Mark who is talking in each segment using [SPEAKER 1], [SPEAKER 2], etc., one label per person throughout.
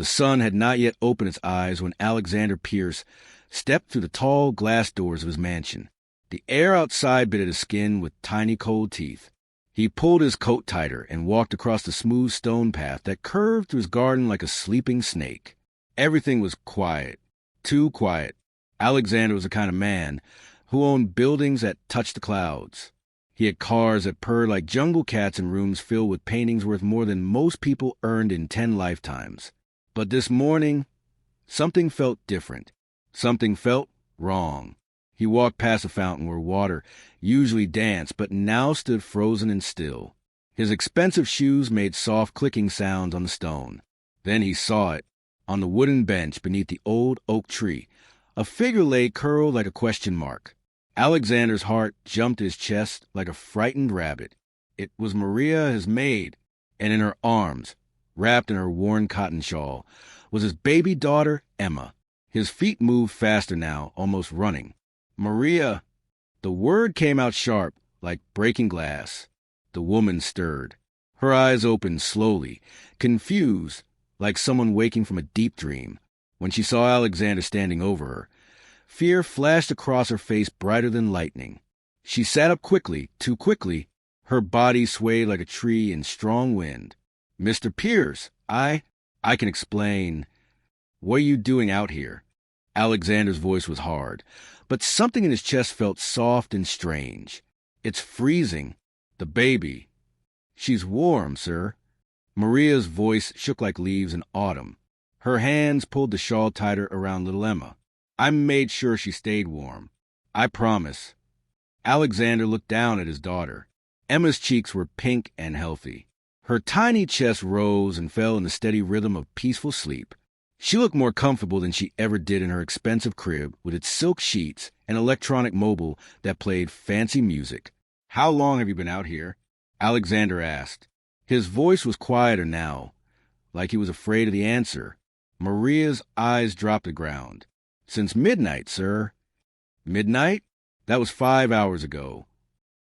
[SPEAKER 1] The sun had not yet opened its eyes when Alexander Pierce stepped through the tall glass doors of his mansion. The air outside bit at his skin with tiny cold teeth. He pulled his coat tighter and walked across the smooth stone path that curved through his garden like a sleeping snake. Everything was quiet, too quiet. Alexander was the kind of man who owned buildings that touched the clouds. He had cars that purred like jungle cats and rooms filled with paintings worth more than most people earned in 10 lifetimes. But this morning, something felt different. Something felt wrong. He walked past a fountain where water usually danced, but now stood frozen and still. His expensive shoes made soft clicking sounds on the stone. Then he saw it. On the wooden bench beneath the old oak tree, a figure lay curled like a question mark. Alexander's heart jumped to his chest like a frightened rabbit. It was Maria, his maid, and in her arms, wrapped in her worn cotton shawl, was his baby daughter, Emma. His feet moved faster now, almost running. Maria! The word came out sharp, like breaking glass. The woman stirred. Her eyes opened slowly, confused, like someone waking from a deep dream. When she saw Alexander standing over her, fear flashed across her face brighter than lightning. She sat up quickly, too quickly. Her body swayed like a tree in strong wind. "Mr. Pierce, I can explain. What are you doing out here?" Alexander's voice was hard, but something in his chest felt soft and strange. "It's freezing. The baby. She's warm, sir." Maria's voice shook like leaves in autumn. Her hands pulled the shawl tighter around little Emma. "I made sure she stayed warm. I promise." Alexander looked down at his daughter. Emma's cheeks were pink and healthy. Her tiny chest rose and fell in the steady rhythm of peaceful sleep. She looked more comfortable than she ever did in her expensive crib with its silk sheets and electronic mobile that played fancy music. "How long have you been out here?" Alexander asked. His voice was quieter now, like he was afraid of the answer. Maria's eyes dropped to the ground. "Since midnight, sir." "Midnight? That was 5 hours ago."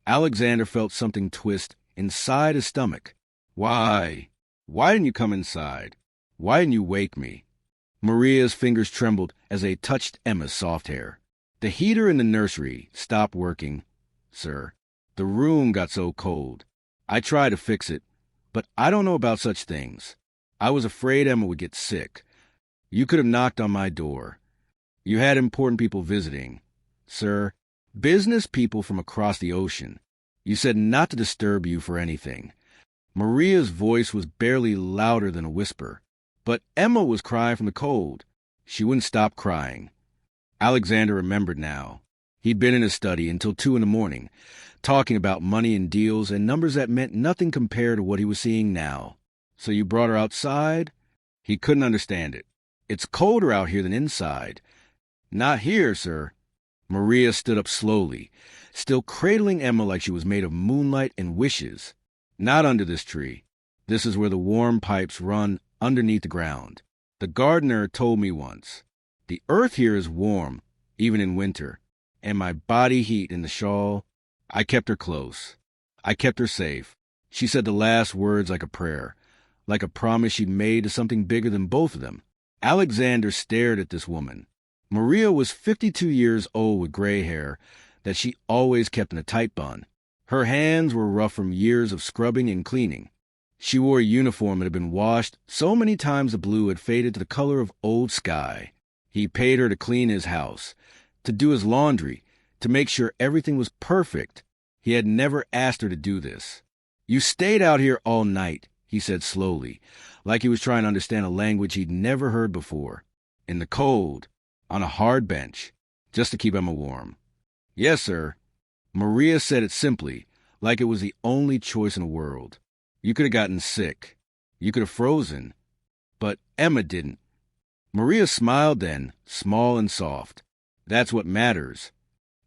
[SPEAKER 1] Alexander felt something twist inside his stomach. Why didn't you come inside? Why didn't you wake me?" Maria's fingers trembled as they touched Emma's soft hair. "The heater in the nursery stopped working, sir. The room got so cold. I tried to fix it, but I don't know about such things. I was afraid Emma would get sick. You could have knocked on my door. You had important people visiting, sir. Business people from across the ocean. You said not to disturb you for anything." Maria's voice was barely louder than a whisper. But Emma was crying from the cold. She wouldn't stop crying. Alexander remembered now. He'd been in his study until 2 in the morning, talking about money and deals and numbers that meant nothing compared to what he was seeing now. "So you brought her outside?" He couldn't understand it. "It's colder out here than inside." "Not here, sir." Maria stood up slowly, still cradling Emma like she was made of moonlight and wishes. "Not under this tree. This is where the warm pipes run underneath the ground. The gardener told me once. The earth here is warm, even in winter, and my body heat in the shawl. I kept her close. I kept her safe." She said the last words like a prayer, like a promise she'd made to something bigger than both of them. Alexander stared at this woman. Maria was 52 years old with gray hair that she always kept in a tight bun. Her hands were rough from years of scrubbing and cleaning. She wore a uniform that had been washed so many times the blue had faded to the color of old sky. He paid her to clean his house, to do his laundry, to make sure everything was perfect. He had never asked her to do this. "You stayed out here all night," he said slowly, like he was trying to understand a language he'd never heard before. "In the cold, on a hard bench, just to keep Emma warm." "Yes, sir." Maria said it simply, like it was the only choice in the world. "You could have gotten sick. You could have frozen. But Emma didn't." Maria smiled then, small and soft. "That's what matters."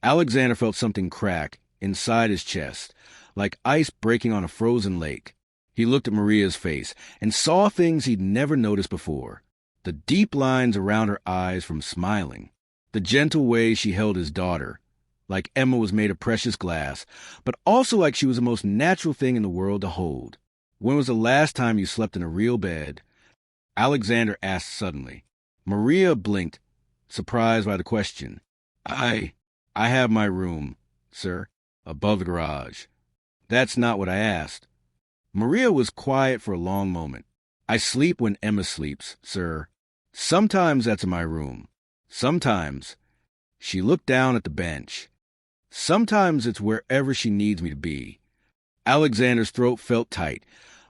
[SPEAKER 1] Alexander felt something crack inside his chest, like ice breaking on a frozen lake. He looked at Maria's face and saw things he'd never noticed before. The deep lines around her eyes from smiling. The gentle way she held his daughter, like Emma was made of precious glass, but also like she was the most natural thing in the world to hold. "When was the last time you slept in a real bed?" Alexander asked suddenly. Maria blinked, surprised by the question. I have my room, sir, above the garage. That's not what I asked. Maria was quiet for a long moment. I sleep when Emma sleeps, sir. Sometimes that's in my room. Sometimes. She looked down at the bench. Sometimes it's wherever she needs me to be. Alexander's throat felt tight,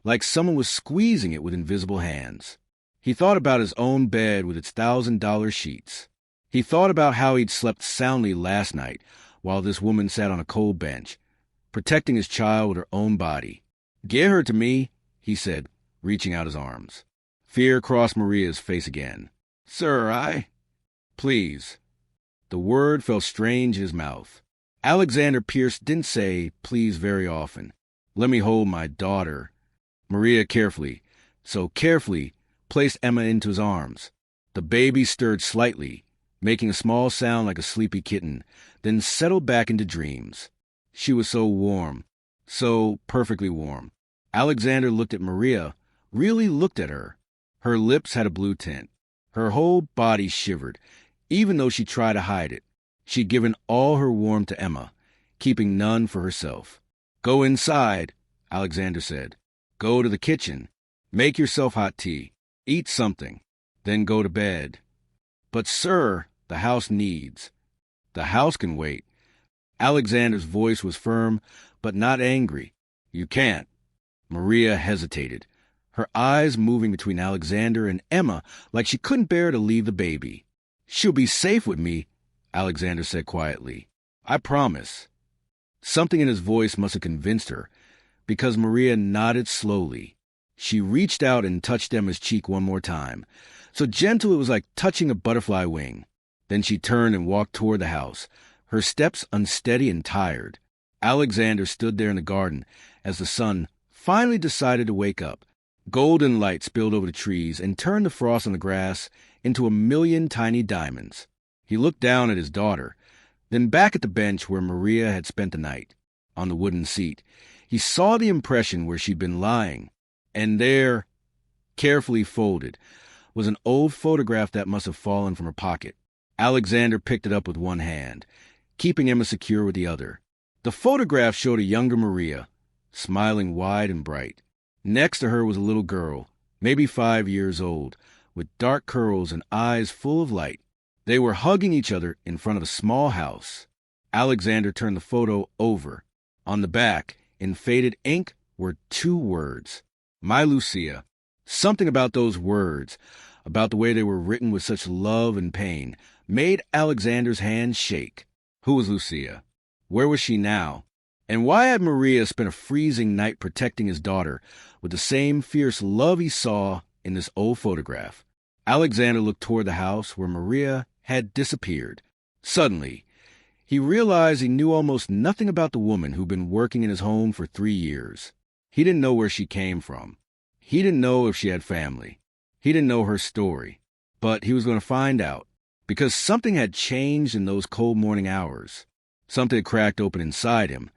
[SPEAKER 1] like someone was squeezing it with invisible hands. He thought about his own bed with its $1,000 sheets. He thought about how he'd slept soundly last night while this woman sat on a cold bench, protecting his child with her own body. "Give her to me," he said, reaching out his arms. Fear crossed Maria's face again. "Sir, Please." The word felt strange in his mouth. Alexander Pierce didn't say please very often. "Let me hold my daughter." Maria carefully, so carefully, placed Emma into his arms. The baby stirred slightly, making a small sound like a sleepy kitten, then settled back into dreams. She was so warm, so perfectly warm. Alexander looked at Maria, really looked at her. Her lips had a blue tint. Her whole body shivered, even though she tried to hide it. She'd given all her warmth to Emma, keeping none for herself. "Go inside," Alexander said. "Go to the kitchen. Make yourself hot tea. Eat something. Then go to bed." "But, sir, the house needs." "The house can wait." Alexander's voice was firm, but not angry. "You can't." Maria hesitated, her eyes moving between Alexander and Emma like she couldn't bear to leave the baby. "She'll be safe with me," Alexander said quietly. "I promise." Something in his voice must have convinced her, because Maria nodded slowly. She reached out and touched Emma's cheek one more time, so gentle it was like touching a butterfly wing. Then she turned and walked toward the house, her steps unsteady and tired. Alexander stood there in the garden as the sun finally decided to wake up. Golden light spilled over the trees and turned the frost on the grass into a million tiny diamonds. He looked down at his daughter, then back at the bench where Maria had spent the night. On the wooden seat, he saw the impression where she'd been lying, and there, carefully folded, was an old photograph that must have fallen from her pocket. Alexander picked it up with one hand, keeping Emma secure with the other. The photograph showed a younger Maria, smiling wide and bright. Next to her was a little girl, maybe 5 years old, with dark curls and eyes full of light. They were hugging each other in front of a small house. Alexander turned the photo over. On the back, in faded ink, were 2 words. "My Lucia." Something about those words, about the way they were written with such love and pain, made Alexander's hand shake. Who was Lucia? Where was she now? And why had Maria spent a freezing night protecting his daughter with the same fierce love he saw in this old photograph? Alexander looked toward the house where Maria had disappeared. Suddenly, he realized he knew almost nothing about the woman who'd been working in his home for 3 years. He didn't know where she came from. He didn't know if she had family. He didn't know her story. But he was going to find out, because something had changed in those cold morning hours. Something had cracked open inside him,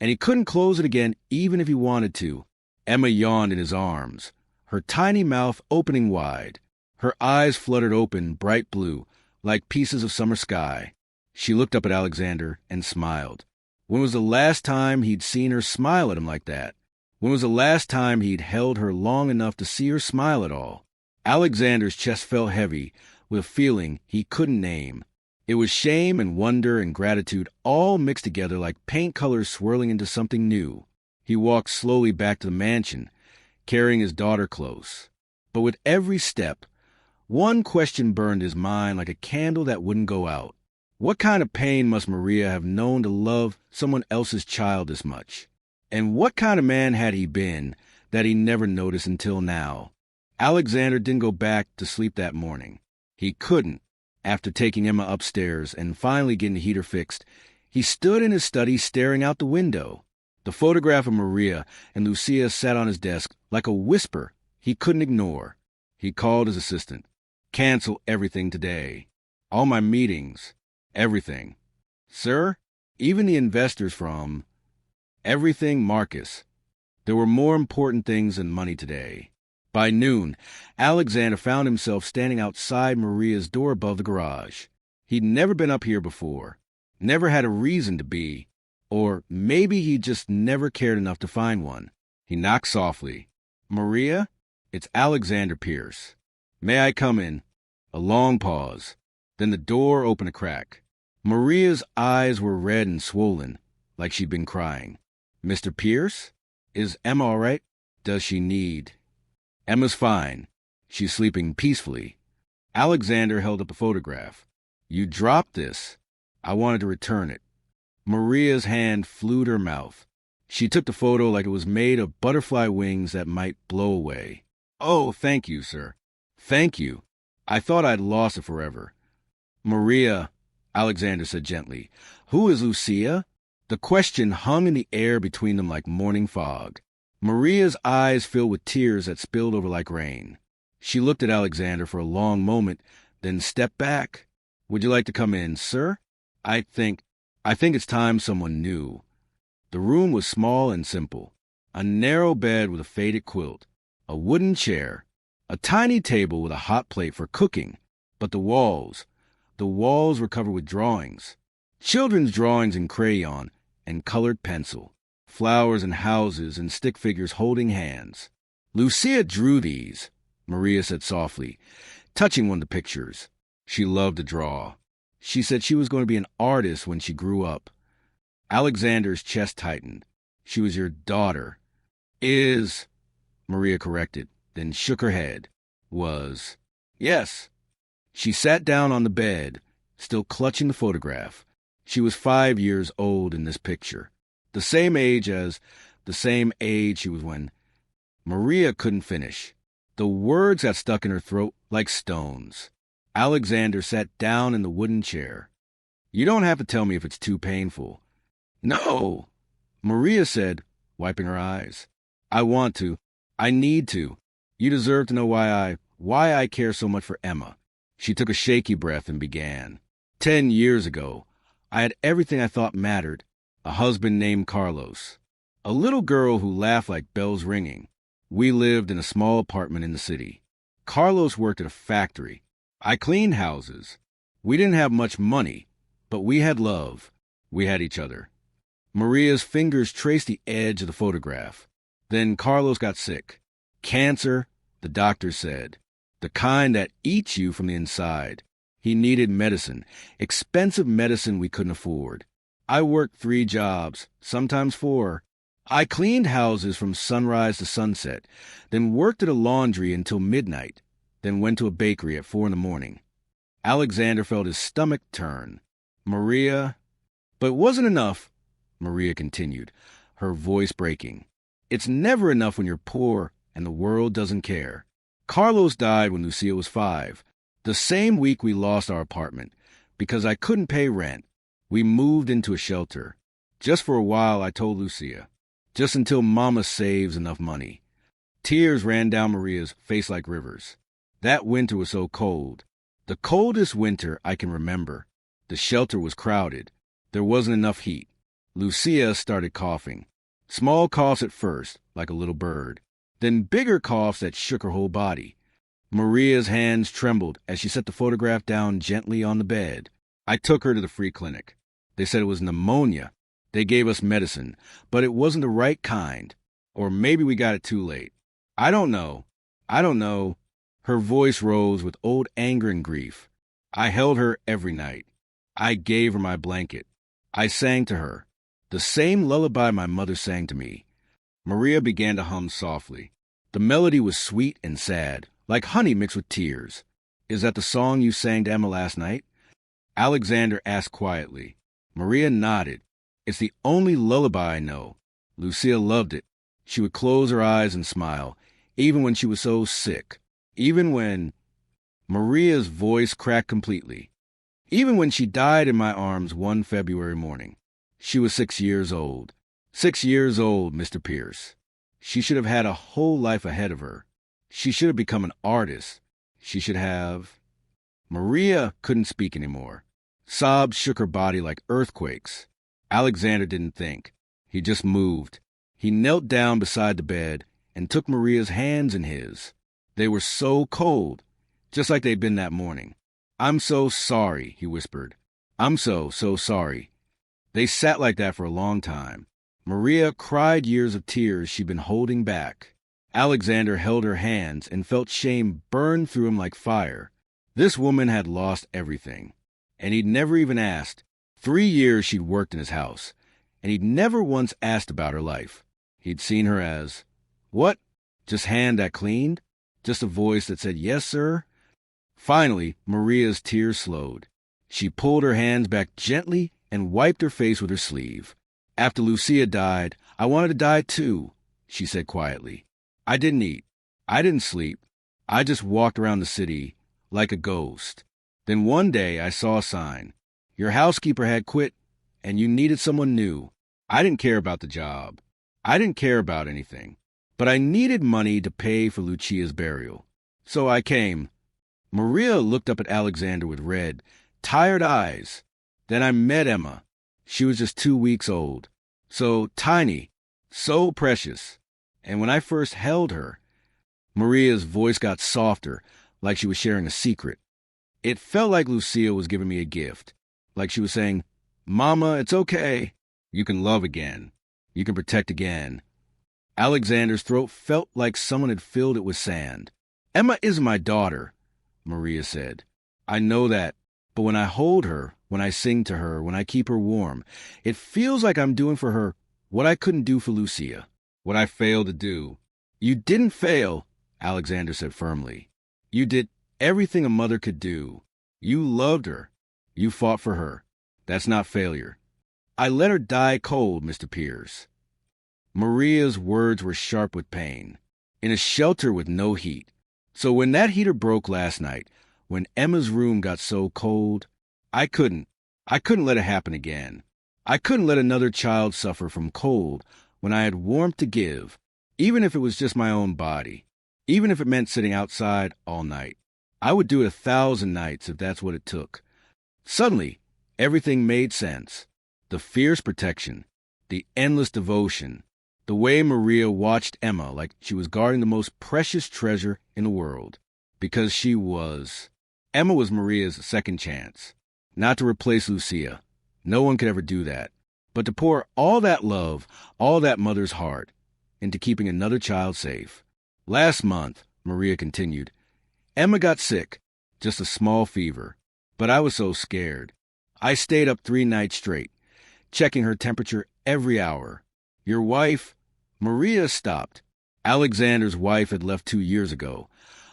[SPEAKER 1] and he couldn't close it again even if he wanted to. Emma yawned in his arms, her tiny mouth opening wide. Her eyes fluttered open, bright blue, like pieces of summer sky. She looked up at Alexander and smiled. When was the last time he'd seen her smile at him like that? When was the last time he'd held her long enough to see her smile at all? Alexander's chest felt heavy with a feeling he couldn't name. It was shame and wonder and gratitude all mixed together like paint colors swirling into something new. He walked slowly back to the mansion, carrying his daughter close. But with every step, one question burned his mind like a candle that wouldn't go out. What kind of pain must Maria have known to love someone else's child this much? And what kind of man had he been that he never noticed until now? Alexander didn't go back to sleep that morning. He couldn't. After taking Emma upstairs and finally getting the heater fixed, he stood in his study staring out the window. The photograph of Maria and Lucia sat on his desk like a whisper he couldn't ignore. He called his assistant. "Cancel everything today. All my meetings. Everything. Sir, even the investors from everything, Marcus. There were more important things than money today." By noon, Alexander found himself standing outside Maria's door above the garage. He'd never been up here before, never had a reason to be, or maybe he just never cared enough to find one. He knocked softly. "Maria, it's Alexander Pierce. May I come in?" A long pause. Then the door opened a crack. Maria's eyes were red and swollen, like she'd been crying. "Mr. Pierce? Is Emma all right? Does she need—" "Emma's fine. She's sleeping peacefully." Alexander held up a photograph. "You dropped this. I wanted to return it." Maria's hand flew to her mouth. She took the photo like it was made of butterfly wings that might blow away. "Oh, thank you, sir. Thank you. I thought I'd lost it forever." "Maria," Alexander said gently, "who is Lucia?" The question hung in the air between them like morning fog. Maria's eyes filled with tears that spilled over like rain. She looked at Alexander for a long moment, then stepped back. "Would you like to come in, sir? I think it's time someone knew." The room was small and simple. A narrow bed with a faded quilt, a wooden chair, a tiny table with a hot plate for cooking. But the walls were covered with drawings. Children's drawings in crayon and colored pencil. Flowers and houses and stick figures holding hands. "Lucia drew these," Maria said softly, touching one of the pictures. She loved to draw. She said she was going to be an artist when she grew up. Alexander's chest tightened. "She was your daughter." "Is," Maria corrected, then shook her head. "Was." "Yes." She sat down on the bed, still clutching the photograph. She was 5 years old in this picture. The same age she was when. Maria couldn't finish. The words got stuck in her throat like stones. Alexander sat down in the wooden chair. "You don't have to tell me if it's too painful." "No," Maria said, wiping her eyes. "I want to. I need to. You deserve to know why I care so much for Emma." She took a shaky breath and began. 10 years ago, I had everything I thought mattered. A husband named Carlos. A little girl who laughed like bells ringing. We lived in a small apartment in the city. Carlos worked at a factory. I cleaned houses. We didn't have much money, but we had love. We had each other. Maria's fingers traced the edge of the photograph. Then Carlos got sick. Cancer, the doctor said. The kind that eats you from the inside. He needed medicine, expensive medicine we couldn't afford. I worked 3 jobs, sometimes 4. I cleaned houses from sunrise to sunset, then worked at a laundry until midnight, then went to a bakery at 4 a.m. Alexander felt his stomach turn. "Maria—" "But it wasn't enough," Maria continued, her voice breaking. "It's never enough when you're poor and the world doesn't care. Carlos died when Lucia was 5, the same week we lost our apartment, because I couldn't pay rent. We moved into a shelter. Just for a while, I told Lucia. Just until Mama saves enough money." Tears ran down Maria's face like rivers. That winter was so cold. The coldest winter I can remember. The shelter was crowded. There wasn't enough heat. Lucia started coughing. Small coughs at first, like a little bird. Then bigger coughs that shook her whole body. Maria's hands trembled as she set the photograph down gently on the bed. I took her to the free clinic. They said it was pneumonia. They gave us medicine, but it wasn't the right kind. Or maybe we got it too late. I don't know. Her voice rose with old anger and grief. I held her every night. I gave her my blanket. I sang to her. The same lullaby my mother sang to me. Maria began to hum softly. The melody was sweet and sad, like honey mixed with tears. "Is that the song you sang to Emma last night?" Alexander asked quietly. Maria nodded. "It's the only lullaby I know. Lucia loved it. She would close her eyes and smile, even when she was so sick. Even when—" Maria's voice cracked completely. "Even when she died in my arms one February morning. She was 6 years old. 6 years old, Mr. Pierce. She should have had a whole life ahead of her. She should have become an artist. She should have—" Maria couldn't speak anymore. Sobs shook her body like earthquakes. Alexander didn't think. He just moved. He knelt down beside the bed and took Maria's hands in his. They were so cold, just like they'd been that morning. "I'm so sorry," he whispered. "I'm so sorry." They sat like that for a long time. Maria cried years of tears she'd been holding back. Alexander held her hands and felt shame burn through him like fire. This woman had lost everything, and he'd never even asked. 3 years she'd worked in his house, and he'd never once asked about her life. He'd seen her as, what? Just hand that cleaned? Just a voice that said, "Yes, sir?" Finally, Maria's tears slowed. She pulled her hands back gently and wiped her face with her sleeve. "After Lucia died, I wanted to die too," she said quietly. "I didn't eat. I didn't sleep. I just walked around the city like a ghost. Then one day I saw a sign. Your housekeeper had quit, and you needed someone new. I didn't care about the job. I didn't care about anything. But I needed money to pay for Lucia's burial. So I came." Maria looked up at Alexander with red, tired eyes. "Then I met Emma. She was just 2 weeks old. So tiny, so precious. And when I first held her," Maria's voice got softer, like she was sharing a secret. "It felt like Lucia was giving me a gift. Like she was saying, 'Mama, it's okay. You can love again. You can protect again.'" Alexander's throat felt like someone had filled it with sand. "Emma is my daughter," Maria said. "I know that. But when I hold her, when I sing to her, when I keep her warm, it feels like I'm doing for her what I couldn't do for Lucia, what I failed to do." "You didn't fail," Alexander said firmly. "You did everything a mother could do. You loved her. You fought for her. That's not failure." "I let her die cold, Mr. Pierce." Maria's words were sharp with pain. "In a shelter with no heat. So when that heater broke last night, when Emma's room got so cold, I couldn't let it happen again. I couldn't let another child suffer from cold when I had warmth to give, even if it was just my own body, even if it meant sitting outside all night. I would do it 1,000 nights if that's what it took." Suddenly, everything made sense. The fierce protection, the endless devotion, the way Maria watched Emma like she was guarding the most precious treasure in the world. Because Emma was Maria's second chance. Not to replace Lucia. No one could ever do that. But to pour all that love, all that mother's heart, into keeping another child safe. "Last month," Maria continued, "Emma got sick, just a small fever. But I was so scared. I stayed up 3 nights straight, checking her temperature every hour. Your wife," Maria stopped. Alexander's wife had left 2 years ago,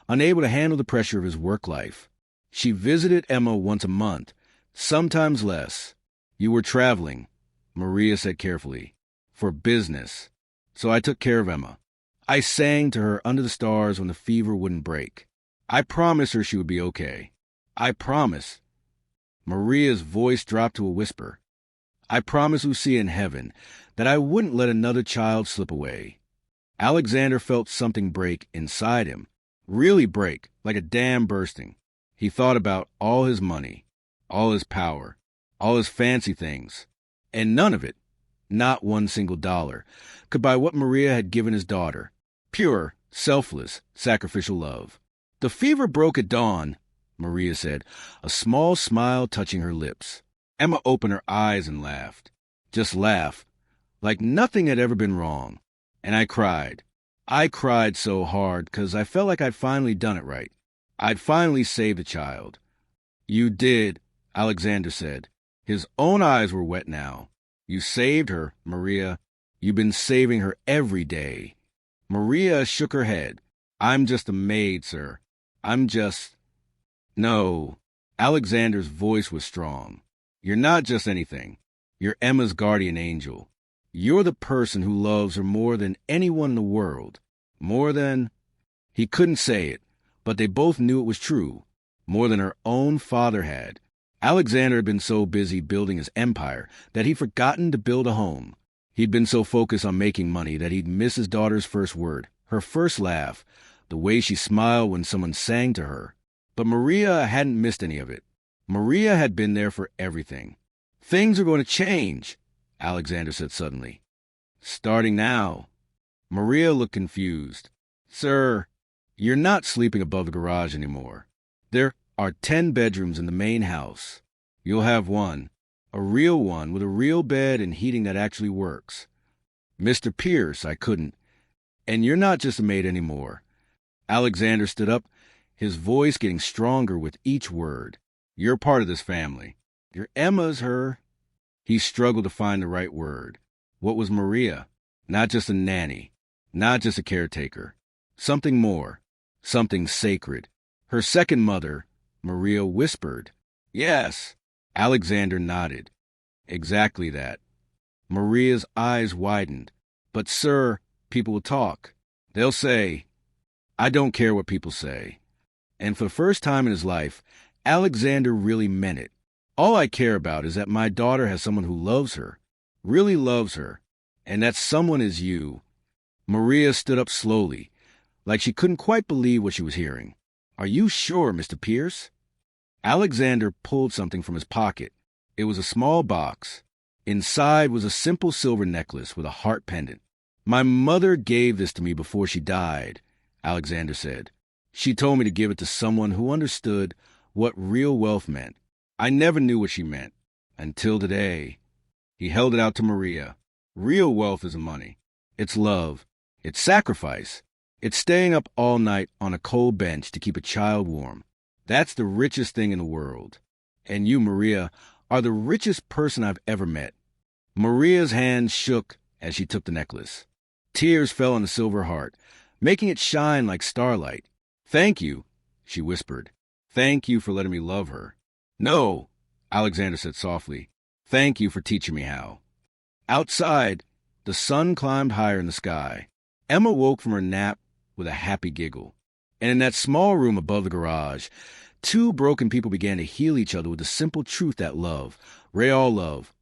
[SPEAKER 1] unable to handle the pressure of his work life. She visited Emma once a month, sometimes less. "You were traveling," Maria said carefully, "for business. So I took care of Emma. I sang to her under the stars when the fever wouldn't break. I promised her she would be okay. I promised." Maria's voice dropped to a whisper. "I promised Lucia in heaven that I wouldn't let another child slip away." Alexander felt something break inside him. Really break, like a dam bursting. He thought about all his money, all his power, all his fancy things, and none of it, not one single dollar, could buy what Maria had given his daughter. Pure, selfless, sacrificial love. "The fever broke at dawn," Maria said, a small smile touching her lips. Emma opened her eyes and laughed. Just laughed, like nothing had ever been wrong. And I cried. I cried so hard because I felt like I'd finally done it right. I'd finally saved a child. "You did," Alexander said. His own eyes were wet now. "You saved her, Maria. You've been saving her every day." Maria shook her head. "I'm just a maid, sir. I'm just—" "No." Alexander's voice was strong. "You're not just anything. You're Emma's guardian angel. You're the person who loves her more than anyone in the world. More than—" He couldn't say it, but they both knew it was true. More than her own father had. Alexander had been so busy building his empire that he'd forgotten to build a home. He'd been so focused on making money that he'd missed his daughter's first word, her first laugh, the way she smiled when someone sang to her. But Maria hadn't missed any of it. Maria had been there for everything. "Things are going to change," Alexander said suddenly. "Starting now." Maria looked confused. "Sir," You're not sleeping above the garage anymore. There are 10 bedrooms in the main house. You'll have one, a real one with a real bed and heating that actually works. Mr. Pierce, I couldn't. And you're not just a maid anymore. Alexander stood up, his voice getting stronger with each word. You're part of this family. Your Emma's her. He struggled to find the right word. What was Maria? Not just a nanny, not just a caretaker. Something more, something sacred. Her second mother, Maria, whispered. Yes. Alexander nodded. Exactly that. Maria's eyes widened. But, sir, people will talk. They'll say, I don't care what people say. And for the first time in his life, Alexander really meant it. All I care about is that my daughter has someone who loves her, really loves her, and that someone is you. Maria stood up slowly, like she couldn't quite believe what she was hearing. Are you sure, Mr. Pierce? Alexander pulled something from his pocket. It was a small box. Inside was a simple silver necklace with a heart pendant. My mother gave this to me before she died, Alexander said. She told me to give it to someone who understood what real wealth meant. I never knew what she meant, until today. He held it out to Maria. Real wealth isn't money. It's love. It's sacrifice. It's staying up all night on a cold bench to keep a child warm. That's the richest thing in the world. And you, Maria, are the richest person I've ever met. Maria's hand shook as she took the necklace. Tears fell on the silver heart, making it shine like starlight. Thank you, she whispered. Thank you for letting me love her. No, Alexander said softly. Thank you for teaching me how. Outside, the sun climbed higher in the sky. Emma woke from her nap with a happy giggle. And in that small room above the garage, two broken people began to heal each other with the simple truth that love, real love,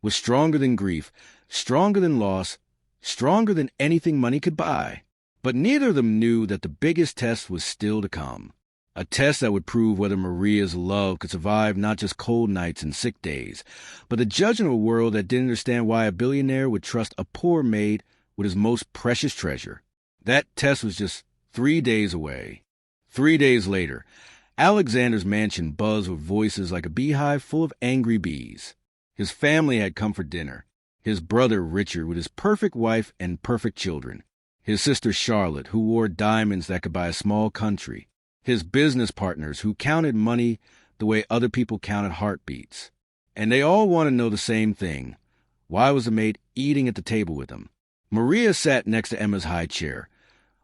[SPEAKER 1] was stronger than grief, stronger than loss, stronger than anything money could buy. But neither of them knew that the biggest test was still to come. A test that would prove whether Maria's love could survive not just cold nights and sick days, but the judgment of a world that didn't understand why a billionaire would trust a poor maid with his most precious treasure. That test was just 3 days away. 3 days later, Alexander's mansion buzzed with voices like a beehive full of angry bees. His family had come for dinner. His brother Richard with his perfect wife and perfect children. His sister Charlotte, who wore diamonds that could buy a small country. His business partners who counted money the way other people counted heartbeats. And they all wanted to know the same thing. Why was the maid eating at the table with them? Maria sat next to Emma's high chair,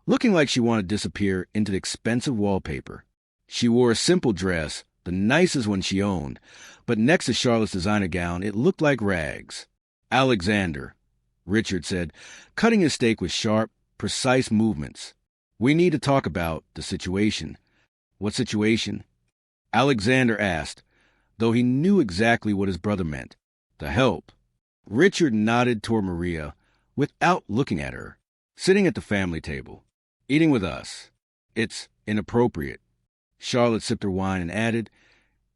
[SPEAKER 1] looking like she wanted to disappear into the expensive wallpaper. She wore a simple dress, the nicest one she owned, but next to Charlotte's designer gown, it looked like rags. Alexander, Richard said, cutting his steak with sharp, precise movements. We need to talk about the situation. What situation? Alexander asked, though he knew exactly what his brother meant. The help. Richard nodded toward Maria without looking at her, sitting at the family table, eating with us. It's inappropriate. Charlotte sipped her wine and added,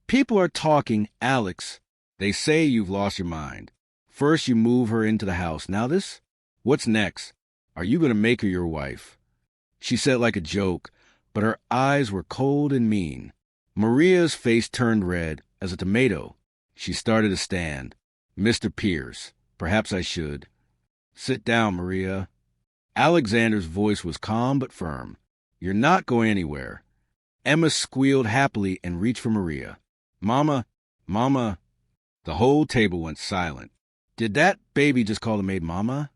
[SPEAKER 1] People are talking, Alex. They say you've lost your mind. First you move her into the house. Now this? What's next? Are you going to make her your wife? She said it like a joke, but her eyes were cold and mean. Maria's face turned red as a tomato. She started to stand. Mr. Pierce, perhaps I should. Sit down, Maria. Alexander's voice was calm but firm. You're not going anywhere. Emma squealed happily and reached for Maria. Mama, Mama. The whole table went silent. Did that baby just call the maid Mama?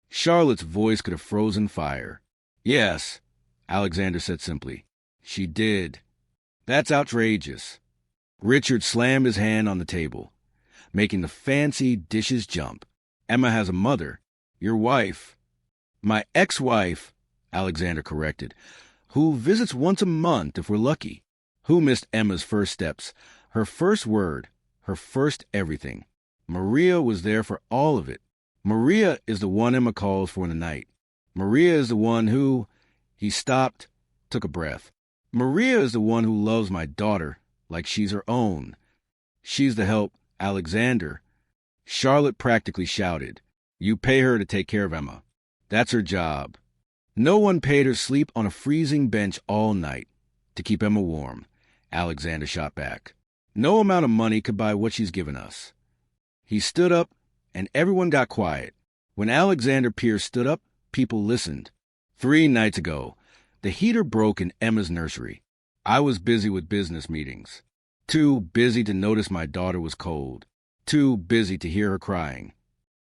[SPEAKER 1] Charlotte's voice could have frozen fire. Yes, Alexander said simply. She did. That's outrageous. Richard slammed his hand on the table, making the fancy dishes jump. Emma has a mother. Your wife. My ex-wife, Alexander corrected, who visits once a month if we're lucky. Who missed Emma's first steps, her first word, her first everything. Maria was there for all of it. Maria is the one Emma calls for in the night. Maria is the one who... He stopped, took a breath. Maria is the one who loves my daughter like she's her own. She's the help, Alexander. Charlotte practically shouted. You pay her to take care of Emma. That's her job. No one paid her sleep on a freezing bench all night to keep Emma warm, Alexander shot back. No amount of money could buy what she's given us. He stood up, and everyone got quiet. When Alexander Pierce stood up, people listened. 3 nights ago, the heater broke in Emma's nursery. I was busy with business meetings. Too busy to notice my daughter was cold. Too busy to hear her crying.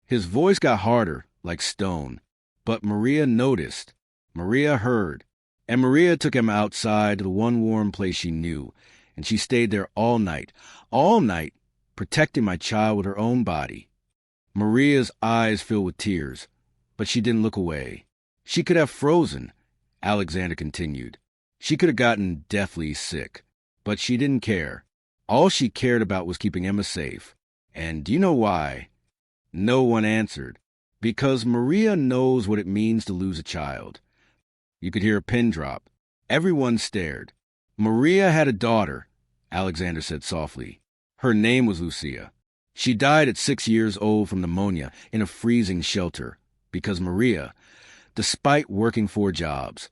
[SPEAKER 1] His voice got harder, like stone. But Maria noticed. Maria heard. And Maria took Emma outside to the one warm place she knew, and she stayed there all night, protecting my child with her own body. Maria's eyes filled with tears, but she didn't look away. She could have frozen, Alexander continued. She could have gotten deathly sick, but she didn't care. All she cared about was keeping Emma safe. And do you know why? No one answered. Because Maria knows what it means to lose a child. You could hear a pin drop. Everyone stared. Maria had a daughter, Alexander said softly. Her name was Lucia. She died at 6 years old from pneumonia in a freezing shelter because Maria, despite working 4 jobs,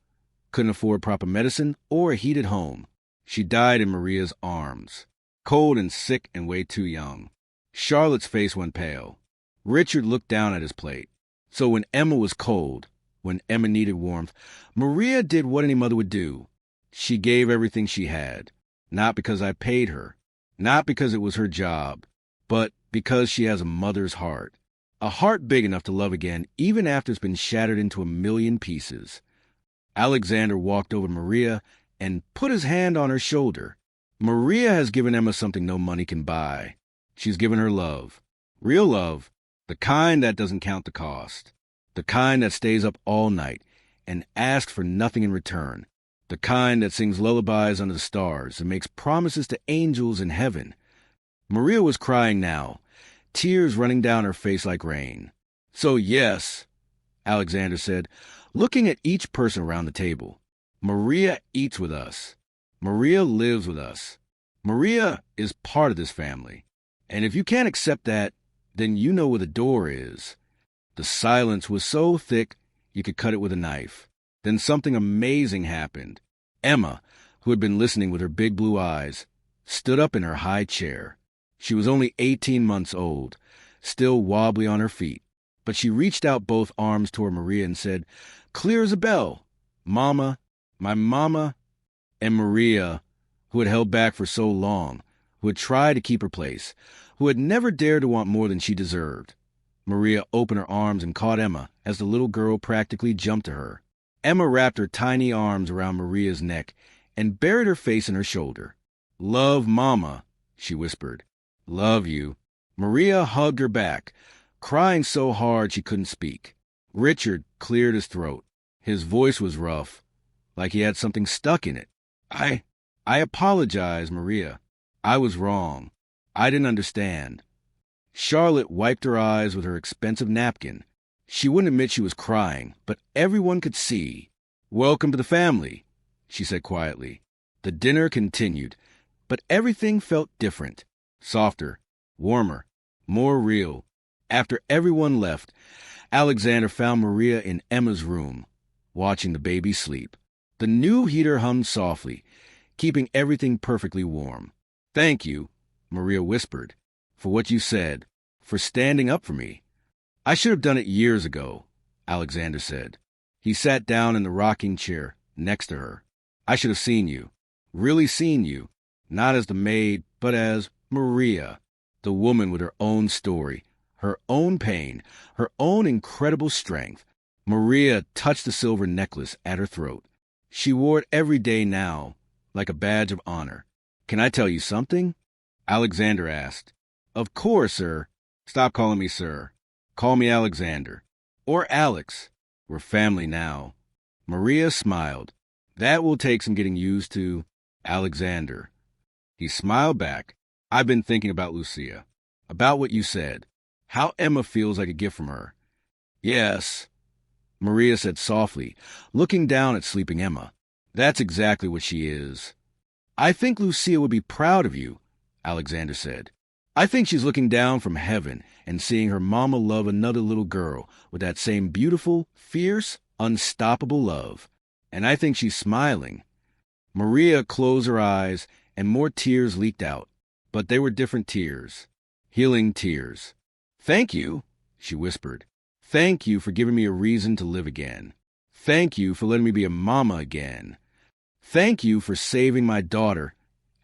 [SPEAKER 1] couldn't afford proper medicine or a heated home. She died in Maria's arms, cold and sick and way too young. Charlotte's face went pale. Richard looked down at his plate. So when Emma was cold, when Emma needed warmth, Maria did what any mother would do. She gave everything she had, not because I paid her, not because it was her job, but because she has a mother's heart. A heart big enough to love again, even after it's been shattered into a million pieces. Alexander walked over to Maria and put his hand on her shoulder. Maria has given Emma something no money can buy. She's given her love. Real love. The kind that doesn't count the cost. The kind that stays up all night and asks for nothing in return. The kind that sings lullabies under the stars and makes promises to angels in heaven. Maria was crying now, tears running down her face like rain. So yes, Alexander said, looking at each person around the table, Maria eats with us. Maria lives with us. Maria is part of this family. And if you can't accept that, then you know where the door is. The silence was so thick you could cut it with a knife. Then something amazing happened. Emma, who had been listening with her big blue eyes, stood up in her high chair. She was only 18 months old, still wobbly on her feet, but she reached out both arms toward Maria and said, clear as a bell, Mama, my mama. And Maria, who had held back for so long, who had tried to keep her place, who had never dared to want more than she deserved. Maria opened her arms and caught Emma as the little girl practically jumped to her. Emma wrapped her tiny arms around Maria's neck and buried her face in her shoulder. Love, Mama, she whispered. Love you. Maria hugged her back, crying so hard she couldn't speak. Richard cleared his throat. His voice was rough, like he had something stuck in it. I apologize, Maria. I was wrong. I didn't understand. Charlotte wiped her eyes with her expensive napkin. She wouldn't admit she was crying, but everyone could see. Welcome to the family, she said quietly. The dinner continued, but everything felt different. Softer, warmer, more real. After everyone left, Alexander found Maria in Emma's room, watching the baby sleep. The new heater hummed softly, keeping everything perfectly warm. Thank you, Maria whispered, for what you said, for standing up for me. I should have done it years ago, Alexander said. He sat down in the rocking chair next to her. I should have seen you, really seen you, not as the maid, but as Maria, the woman with her own story, her own pain, her own incredible strength. Maria touched the silver necklace at her throat. She wore it every day now, like a badge of honor. Can I tell you something? Alexander asked. Of course, sir. Stop calling me sir. Call me Alexander. Or Alex. We're family now. Maria smiled. That will take some getting used to, Alexander. He smiled back. I've been thinking about Lucia. About what you said. How Emma feels like a gift from her. Yes, Maria said softly, looking down at sleeping Emma. That's exactly what she is. I think Lucia would be proud of you, Alexander said. I think she's looking down from heaven and seeing her mama love another little girl with that same beautiful, fierce, Unstoppable love. And I think she's smiling. Maria closed her eyes, and more tears leaked out. But they were different tears. Healing tears. "Thank you," she whispered. "Thank you for giving me a reason to live again. Thank you for letting me be a mama again. Thank you for saving my daughter,"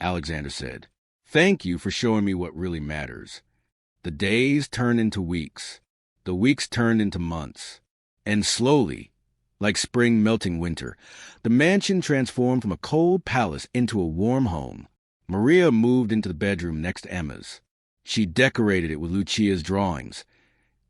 [SPEAKER 1] Alexander said. "Thank you for showing me what really matters." The days turned into weeks. The weeks turned into months. And slowly, like spring melting winter, the mansion transformed from a cold palace into a warm home. Maria moved into the bedroom next to Emma's. She decorated it with Lucia's drawings,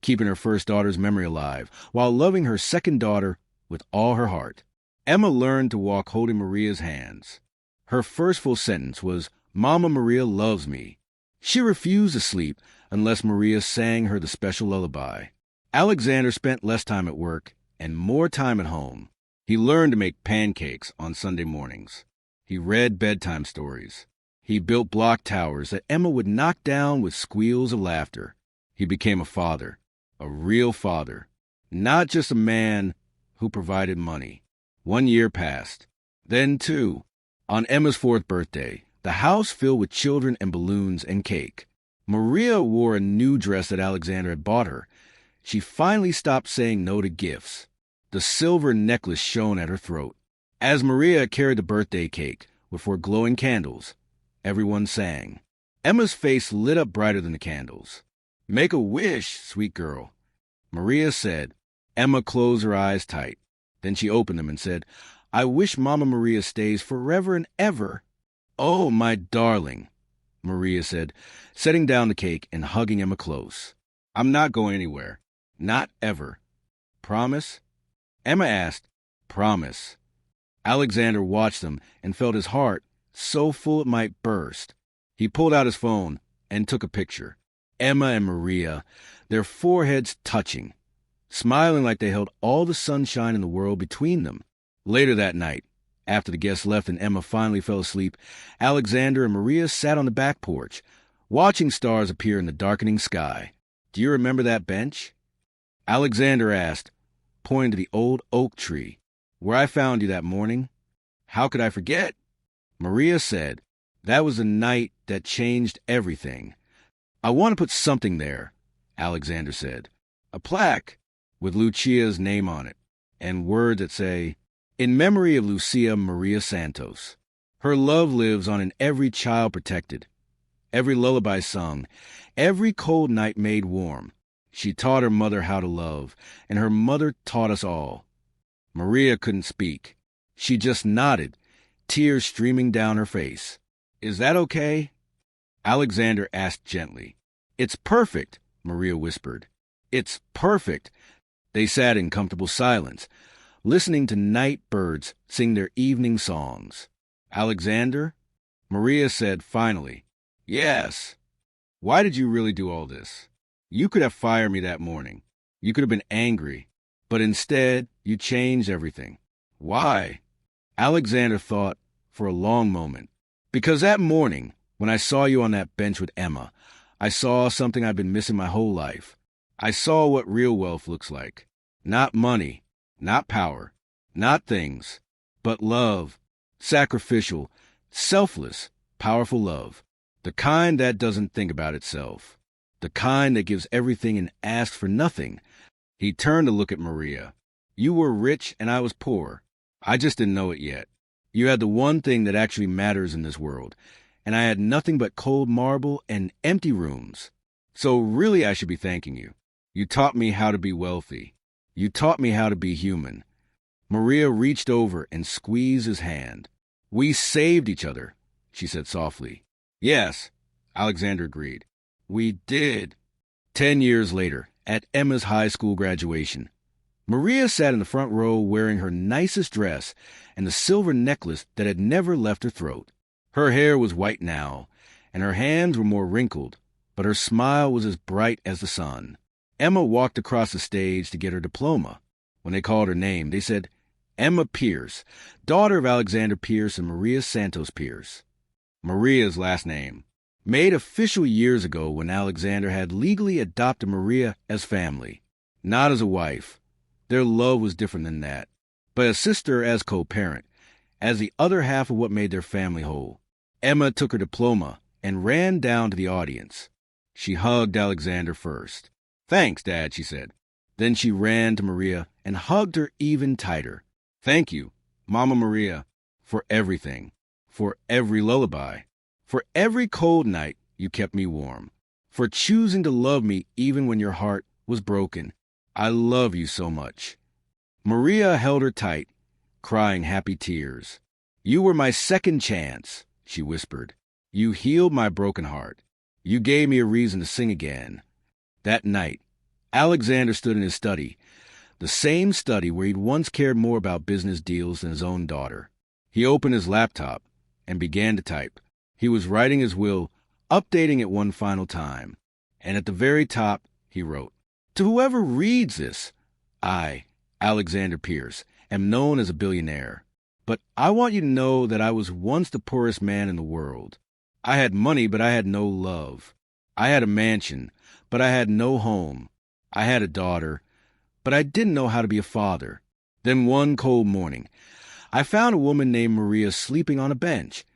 [SPEAKER 1] keeping her first daughter's memory alive, while loving her second daughter with all her heart. Emma learned to walk holding Maria's hands. Her first full sentence was, "Mama Maria loves me." She refused to sleep unless Maria sang her the special lullaby. Alexander spent less time at work and more time at home. He learned to make pancakes on Sunday mornings. He read bedtime stories. He built block towers that Emma would knock down with squeals of laughter. He became a father, a real father, not just a man who provided money. 1 year passed. Then 2. On Emma's 4th birthday, the house filled with children and balloons and cake. Maria wore a new dress that Alexander had bought her. She finally stopped saying no to gifts. The silver necklace shone at her throat. As Maria carried the birthday cake with 4 glowing candles, everyone sang. Emma's face lit up brighter than the candles. "Make a wish, sweet girl," Maria said. Emma closed her eyes tight. Then she opened them and said, "I wish Mama Maria stays forever and ever." "Oh, my darling," Maria said, setting down the cake and hugging Emma close. "I'm not going anywhere. Not ever. Promise?" Emma asked. "Promise." Alexander watched them and felt his heart so full it might burst. He pulled out his phone and took a picture. Emma and Maria, their foreheads touching, smiling like they held all the sunshine in the world between them. Later that night, after the guests left and Emma finally fell asleep, Alexander and Maria sat on the back porch, watching stars appear in the darkening sky. "Do you remember that bench?" Alexander asked, pointing to the old oak tree, "where I found you that morning." "How could I forget?" Maria said, "That was the night that changed everything." "I want to put something there," Alexander said. "A plaque with Lucia's name on it, and words that say, 'In memory of Lucia Maria Santos.' Her love lives on in every child protected, every lullaby sung, every cold night made warm. She taught her mother how to love, and her mother taught us all." Maria couldn't speak. She just nodded, tears streaming down her face. "Is that okay?" Alexander asked gently. "It's perfect," Maria whispered. "It's perfect." They sat in comfortable silence, listening to night birds sing their evening songs. "Alexander," Maria said finally, "Yes. Why did you really do all this? You could have fired me that morning. You could have been angry. But instead, you changed everything. Why?" Alexander thought for a long moment. "Because that morning, when I saw you on that bench with Emma, I saw something I've been missing my whole life. I saw what real wealth looks like. Not money, not power, not things, but love. Sacrificial, selfless, powerful love. The kind that doesn't think about itself. The kind that gives everything and asks for nothing." He turned to look at Maria. "You were rich and I was poor. I just didn't know it yet. You had the one thing that actually matters in this world, and I had nothing but cold marble and empty rooms. So really I should be thanking you. You taught me how to be wealthy. You taught me how to be human." Maria reached over and squeezed his hand. "We saved each other," she said softly. "Yes," Alexander agreed. "We did." 10 years later, at Emma's high school graduation, Maria sat in the front row wearing her nicest dress and the silver necklace that had never left her throat. Her hair was white now, and her hands were more wrinkled, but her smile was as bright as the sun. Emma walked across the stage to get her diploma. When they called her name, they said, "Emma Pierce, daughter of Alexander Pierce and Maria Santos Pierce." Maria's last name, made official years ago when Alexander had legally adopted Maria as family, not as a wife. Their love was different than that. But a sister as co-parent, as the other half of what made their family whole. Emma took her diploma and ran down to the audience. She hugged Alexander first. "Thanks, Dad," she said. Then she ran to Maria and hugged her even tighter. "Thank you, Mama Maria, for everything, for every lullaby, for every cold night you kept me warm, for choosing to love me even when your heart was broken. I love you so much." Maria held her tight, crying happy tears. "You were my second chance," she whispered. "You healed my broken heart. You gave me a reason to sing again." That night, Alexander stood in his study, the same study where he'd once cared more about business deals than his own daughter. He opened his laptop and began to type. He was writing his will, updating it one final time. And at the very top, he wrote, "To whoever reads this, I, Alexander Pierce, am known as a billionaire. But I want you to know that I was once the poorest man in the world. I had money, but I had no love. I had a mansion, but I had no home. I had a daughter, but I didn't know how to be a father. Then one cold morning, I found a woman named Maria sleeping on a bench,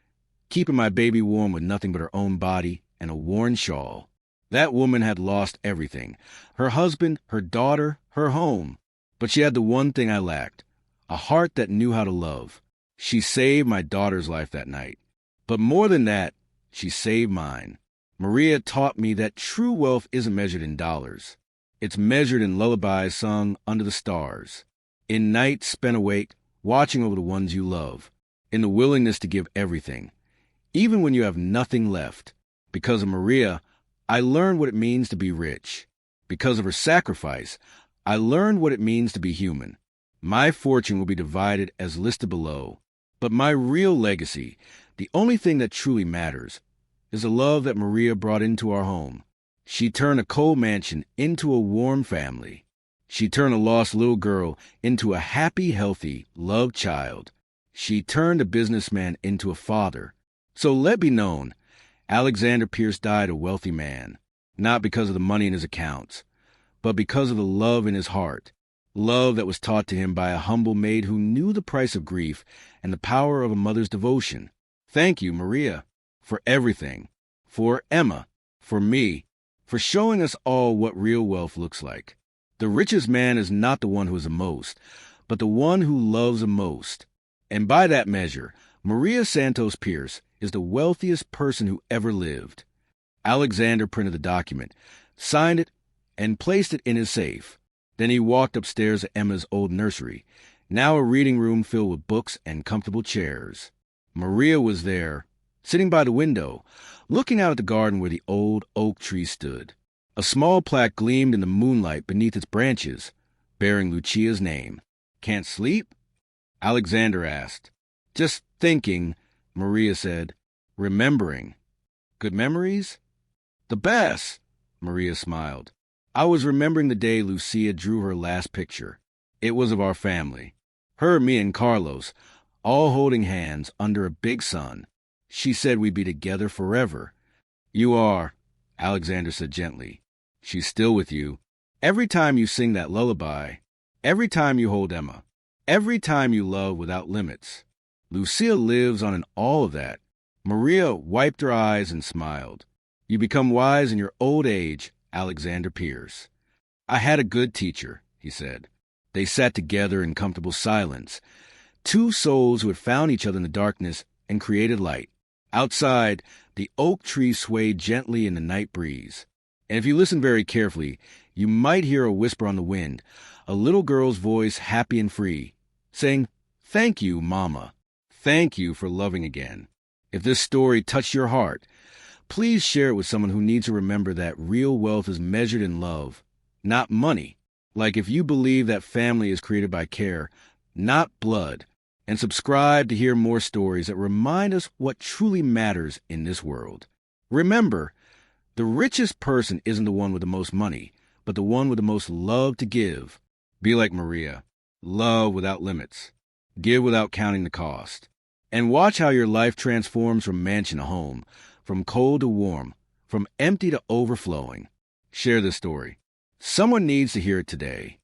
[SPEAKER 1] keeping my baby warm with nothing but her own body and a worn shawl. That woman had lost everything, her husband, her daughter, her home. But she had the one thing I lacked, a heart that knew how to love. She saved my daughter's life that night. But more than that, she saved mine. Maria taught me that true wealth isn't measured in dollars. It's measured in lullabies sung under the stars, in nights spent awake, watching over the ones you love, in the willingness to give everything, even when you have nothing left. Because of Maria, I learned what it means to be rich. Because of her sacrifice, I learned what it means to be human. My fortune will be divided as listed below. But my real legacy, the only thing that truly matters, is the love that Maria brought into our home. She turned a cold mansion into a warm family. She turned a lost little girl into a happy, healthy, loved child. She turned a businessman into a father. So let be known, Alexander Pierce died a wealthy man, not because of the money in his accounts, but because of the love in his heart, love that was taught to him by a humble maid who knew the price of grief and the power of a mother's devotion. Thank you, Maria, for everything, for Emma, for me, for showing us all what real wealth looks like. The richest man is not the one who is the most, but the one who loves the most. And by that measure, Maria Santos Pierce is the wealthiest person who ever lived. Alexander printed the document, signed it, and placed it in his safe. Then he walked upstairs to Emma's old nursery, now a reading room filled with books and comfortable chairs. Maria was there, sitting by the window, looking out at the garden where the old oak tree stood. A small plaque gleamed in the moonlight beneath its branches, bearing Lucia's name. "Can't sleep?" Alexander asked. "Just thinking," Maria said. "Remembering." "Good memories?" "The best," Maria smiled. "I was remembering the day Lucia drew her last picture. It was of our family. Her, me, and Carlos, all holding hands under a big sun. She said we'd be together forever." "You are," Alexander said gently. "She's still with you. Every time you sing that lullaby, every time you hold Emma, every time you love without limits. Lucia lives on in all of that." Maria wiped her eyes and smiled. "You become wise in your old age, Alexander Pierce." "I had a good teacher," he said. They sat together in comfortable silence, two souls who had found each other in the darkness and created light. Outside, the oak tree swayed gently in the night breeze. And if you listen very carefully, you might hear a whisper on the wind, a little girl's voice, happy and free, saying, "Thank you, Mama. Thank you for loving again." If this story touched your heart, please share it with someone who needs to remember that real wealth is measured in love, not money. Like if you believe that family is created by care, not blood. And subscribe to hear more stories that remind us what truly matters in this world. Remember, the richest person isn't the one with the most money, but the one with the most love to give. Be like Maria. Love without limits. Give without counting the cost. And watch how your life transforms from mansion to home, from cold to warm, from empty to overflowing. Share this story. Someone needs to hear it today.